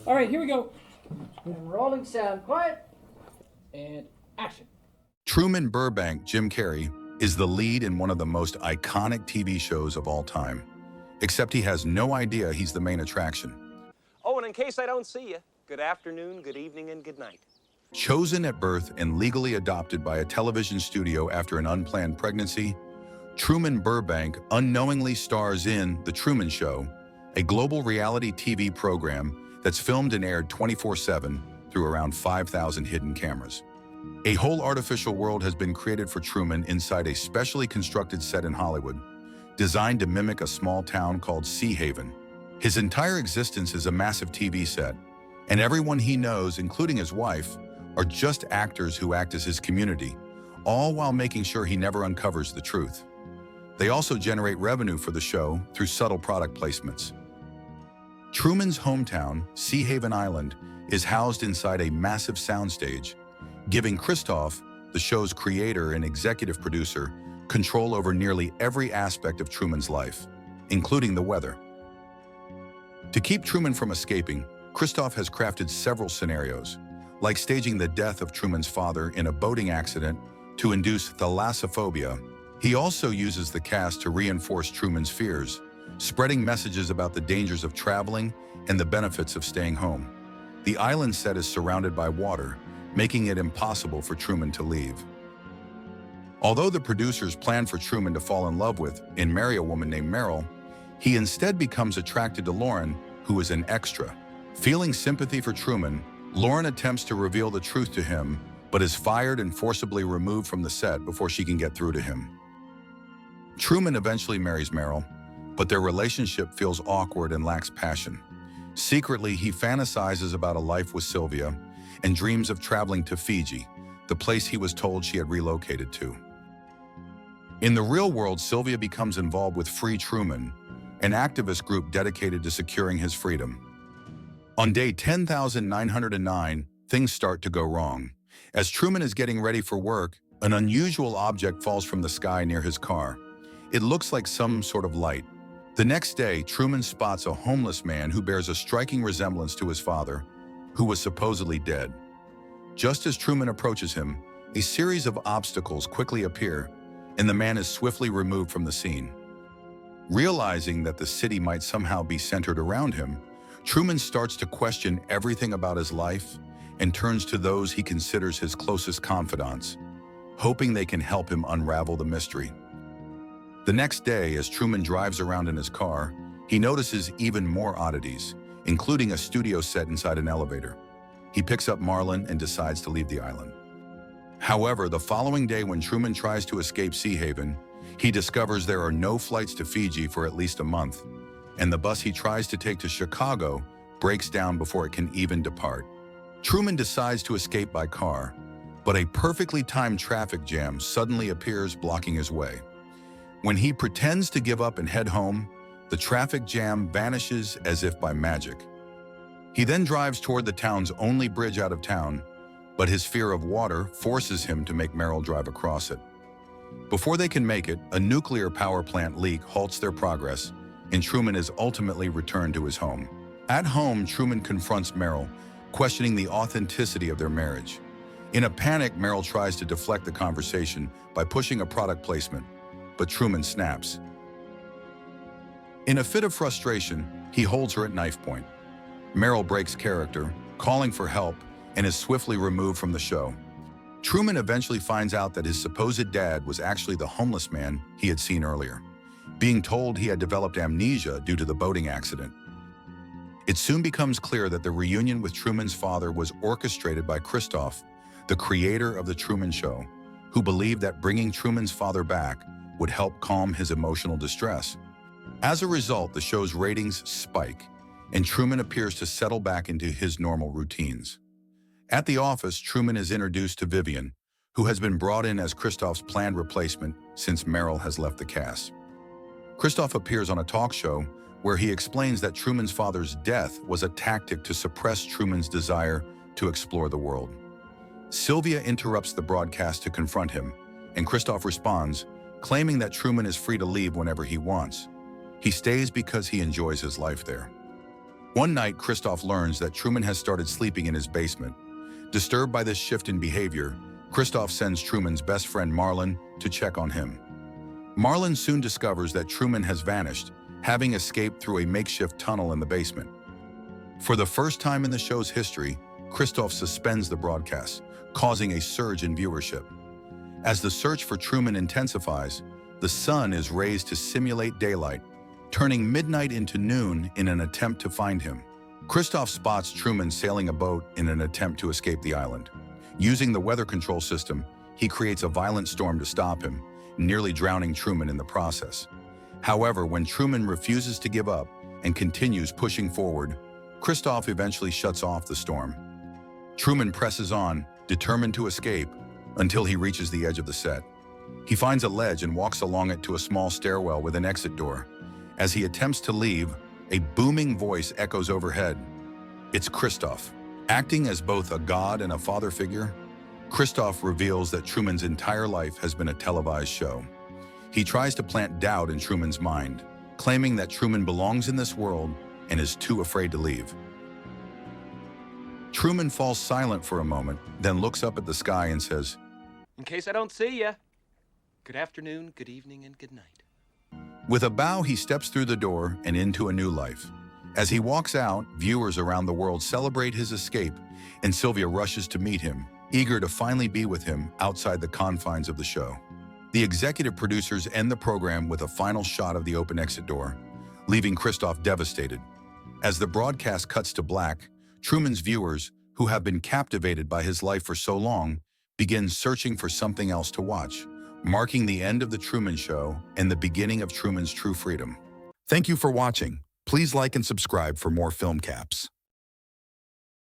All right, here we go. And rolling sound. Quiet. And action. Truman Burbank, Jim Carrey, is the lead in one of the most iconic TV shows of all time. Except he has no idea he's the main attraction. Oh, and in case I don't see you, good afternoon, good evening, and good night. Chosen at birth and legally adopted by a television studio after an unplanned pregnancy, Truman Burbank unknowingly stars in The Truman Show, a global reality TV program that's filmed and aired 24/7 through around 5,000 hidden cameras. A whole artificial world has been created for Truman inside a specially constructed set in Hollywood, designed to mimic a small town called Sea Haven. His entire existence is a massive TV set, and everyone he knows, including his wife, are just actors who act as his community, all while making sure he never uncovers the truth. They also generate revenue for the show through subtle product placements. Truman's hometown, Sea Haven Island, is housed inside a massive soundstage, giving Christoph, the show's creator and executive producer, control over nearly every aspect of Truman's life, including the weather. To keep Truman from escaping, Christoph has crafted several scenarios, like staging the death of Truman's father in a boating accident to induce thalassophobia. He also uses the cast to reinforce Truman's fears, spreading messages about the dangers of traveling and the benefits of staying home. The island set is surrounded by water, making it impossible for Truman to leave. Although the producers planned for Truman to fall in love with and marry a woman named Meryl, he instead becomes attracted to Lauren, who is an extra. Feeling sympathy for Truman, Lauren attempts to reveal the truth to him, but is fired and forcibly removed from the set before she can get through to him. Truman eventually marries Meryl, but their relationship feels awkward and lacks passion. Secretly, he fantasizes about a life with Sylvia and dreams of traveling to Fiji, the place he was told she had relocated to. In the real world, Sylvia becomes involved with Free Truman, an activist group dedicated to securing his freedom. On day 10,909, things start to go wrong. As Truman is getting ready for work, an unusual object falls from the sky near his car. It looks like some sort of light. The next day, Truman spots a homeless man who bears a striking resemblance to his father, who was supposedly dead. Just as Truman approaches him, a series of obstacles quickly appear, and the man is swiftly removed from the scene. Realizing that the city might somehow be centered around him, Truman starts to question everything about his life and turns to those he considers his closest confidants, hoping they can help him unravel the mystery. The next day, as Truman drives around in his car, he notices even more oddities, including a studio set inside an elevator. He picks up Marlin and decides to leave the island. However, the following day when Truman tries to escape Sea Haven, he discovers there are no flights to Fiji for at least a month, and the bus he tries to take to Chicago breaks down before it can even depart. Truman decides to escape by car, but a perfectly timed traffic jam suddenly appears, blocking his way. When he pretends to give up and head home, the traffic jam vanishes as if by magic. He then drives toward the town's only bridge out of town, but his fear of water forces him to make Meryl drive across it. Before they can make it, a nuclear power plant leak halts their progress, and Truman is ultimately returned to his home. At home, Truman confronts Meryl, questioning the authenticity of their marriage. In a panic, Meryl tries to deflect the conversation by pushing a product placement, but Truman snaps. In a fit of frustration, he holds her at knife point. Meryl breaks character, calling for help, and is swiftly removed from the show. Truman eventually finds out that his supposed dad was actually the homeless man he had seen earlier, being told he had developed amnesia due to the boating accident. It soon becomes clear that the reunion with Truman's father was orchestrated by Christoph, the creator of The Truman Show, who believed that bringing Truman's father back would help calm his emotional distress. As a result, the show's ratings spike, and Truman appears to settle back into his normal routines. At the office, Truman is introduced to Vivian, who has been brought in as Christoph's planned replacement since Meryl has left the cast. Christoph appears on a talk show where he explains that Truman's father's death was a tactic to suppress Truman's desire to explore the world. Sylvia interrupts the broadcast to confront him, and Christoph responds, claiming that Truman is free to leave whenever he wants. He stays because he enjoys his life there. One night, Christoph learns that Truman has started sleeping in his basement. Disturbed by this shift in behavior, Christoph sends Truman's best friend Marlon to check on him. Marlon soon discovers that Truman has vanished, having escaped through a makeshift tunnel in the basement. For the first time in the show's history, Christoph suspends the broadcast, causing a surge in viewership. As the search for Truman intensifies, the sun is raised to simulate daylight, turning midnight into noon in an attempt to find him. Christoph spots Truman sailing a boat in an attempt to escape the island. Using the weather control system, he creates a violent storm to stop him, nearly drowning Truman in the process. However, when Truman refuses to give up and continues pushing forward, Christoph eventually shuts off the storm. Truman presses on, determined to escape, until he reaches the edge of the set. He finds a ledge and walks along it to a small stairwell with an exit door. As he attempts to leave, a booming voice echoes overhead. It's Christoph. Acting as both a god and a father figure, Christoph reveals that Truman's entire life has been a televised show. He tries to plant doubt in Truman's mind, claiming that Truman belongs in this world and is too afraid to leave. Truman falls silent for a moment, then looks up at the sky and says, In case I don't see you, good afternoon, good evening, and good night. With a bow, he steps through the door and into a new life. As he walks out, viewers around the world celebrate his escape, and Sylvia rushes to meet him, eager to finally be with him outside the confines of the show. The executive producers end the program with a final shot of the open exit door, leaving Christoph devastated. As the broadcast cuts to black, Truman's viewers, who have been captivated by his life for so long, begin searching for something else to watch, marking the end of The Truman Show and the beginning of Truman's true freedom. Thank you for watching. Please like and subscribe for more film caps.